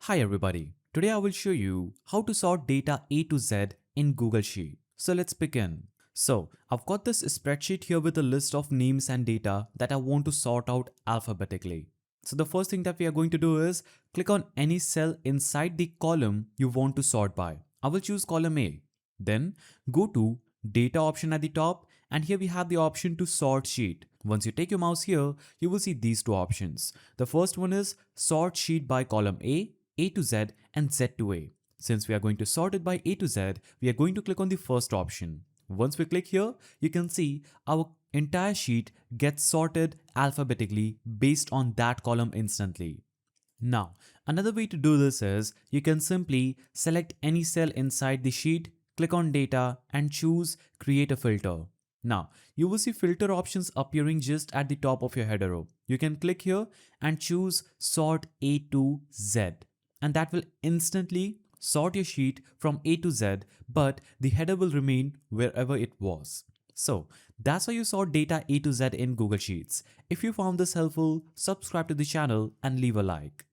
Hi everybody, today I will show you how to sort data A to Z in Google Sheet. So let's begin. So I've got this spreadsheet here with a list of names and data that I want to sort out alphabetically. So the first thing that we are going to do is click on any cell inside the column you want to sort by. I will choose column A. Then go to data option at the top and here we have the option to sort sheet. Once you take your mouse here, you will see these two options. The first one is sort sheet by column A to Z and Z to A. Since we are going to sort it by A to Z, we are going to click on the first option. Once we click here, you can see our entire sheet gets sorted alphabetically based on that column instantly. Now, another way to do this is you can simply select any cell inside the sheet, click on data and choose create a filter. Now, you will see filter options appearing just at the top of your header row. You can click here and choose sort A to Z and that will instantly sort your sheet from A to Z, but the header will remain wherever it was. So that's how you sort data A to Z in Google Sheets. If you found this helpful, subscribe to the channel and leave a like.